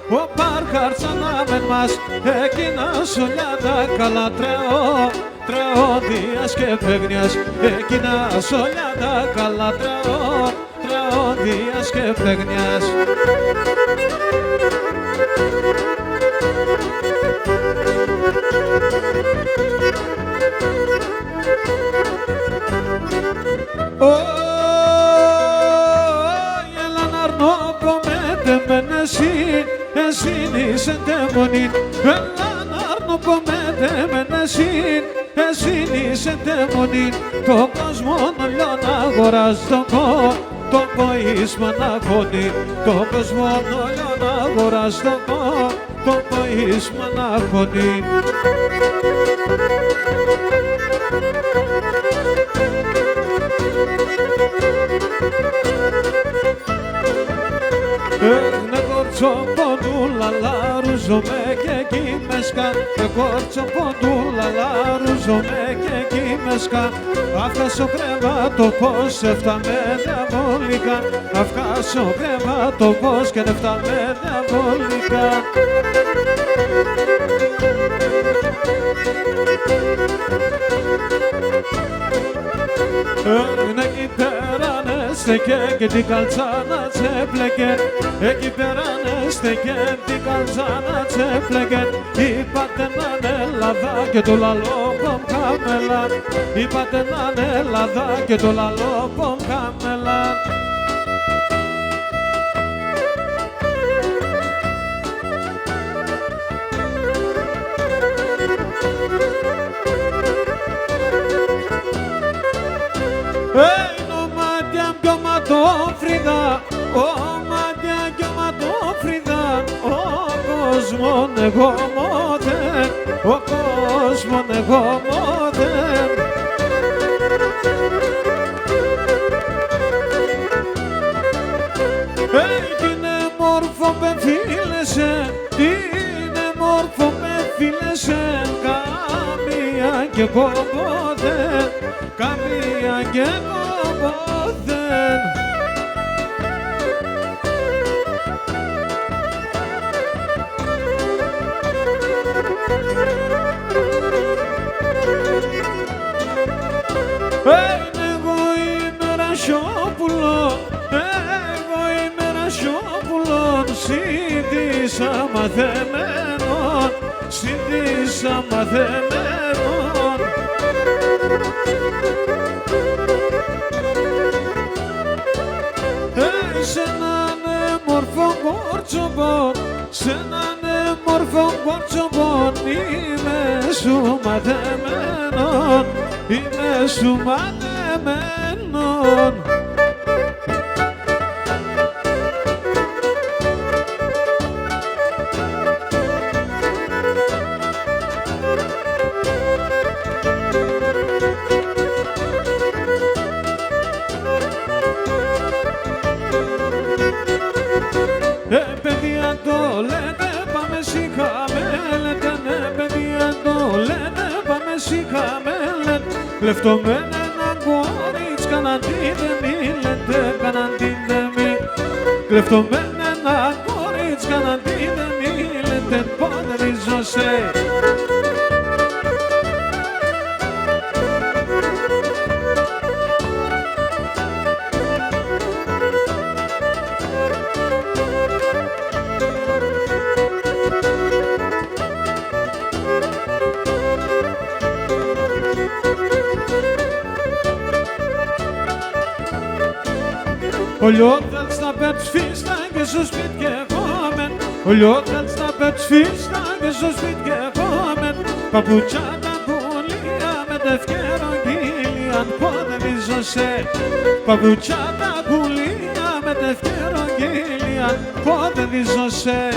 ο παρχαρτσανάμεν μας. Εκείνα σολιάτα καλά τραώδειας και παιγνιάς. Εκείνα σολιάτα καλά τραώδειας και παιγνιάς. Έλα να αρνοπομέτε μεν εσύ είσαι τεμονήν. Έλα να αρνοπομέτε μεν εσύ είσαι τεμονήν. Το κόσμο όλο να αγοράζει το ποίσμα να χωνεί. Το κόσμο όλο να αγοράζει το ποίσμα να χωνεί. Ναι κορτσοποντούλα λαρούζομαι και εκεί μέσκα. Κορτσοποντούλα λαρούζομαι και εκεί μέσκα. Αφκάσω κρεβάτο πως έφταμε διαβολικά. Αφκάσω κρεβάτο πως και έφταμε διαβολικά. Εκεί πέρα στεκέ και την καλτσάνα τσέπλεκε. Εκεί πέρα στεκέ την καλτσάνα τσέπλεκε. Είπατε να είναι Ελλάδα και το λαλό καμέλα. Είπατε να είναι Ελλάδα και το λαλό καμέλα. Μάτια κι οματόφρυδα, ο κόσμον εγώ μόδεν, ο κόσμον εγώ μόδεν. Είναι μόρφο με φίλεσαι, είναι μόρφο με φίλεσαι, καμία και κομπόδεν, καμία και κομπόδεν. Εγώ είμαι Ρασιόπουλο, εγώ είμαι Ρασιόπουλο, σύντησα μαθεμένον, σύντησα μαθεμένον. Σε έναν μορφό κορτσομπόν, σε έναν μορφό κορτσομπόν, είμαι σου μαθεμένον, είμαι σου μαθεμένον. Παιδιά το λέτε πάμε σιγά με λέτε, ναι παιδιά το λέτε πάμε σιγά με λέτε. Κλεφτωμένα ένα κορίτσκα να δείτε μη λέτε, κανα Κλεφτώ με ένα κορίτσκα να τι δεν μίλετε πότε ριζωσέ. Ο λιώτας να πετσφίστα και στο σπίτι και κόμεν. Ο λιώτας να πετσφίστα και στο σπίτι και κόμεν. Παπουτσιά τα πουλία με τευκαιρογγύλια πότε ριζωσέ. Παπουτσιά τα πουλία με τευκαιρογγύλια πότε ριζωσέ.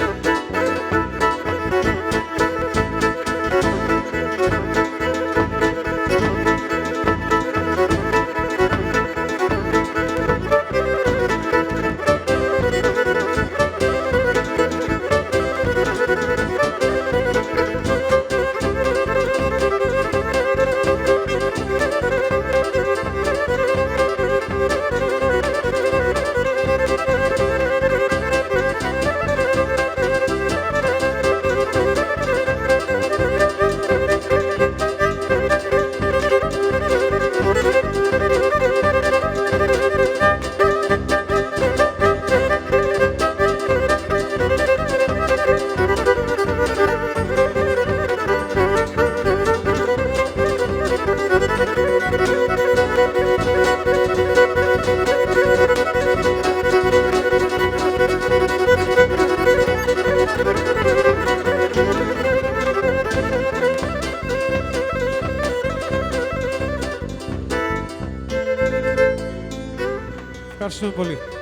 Ευχαριστούμε πολύ.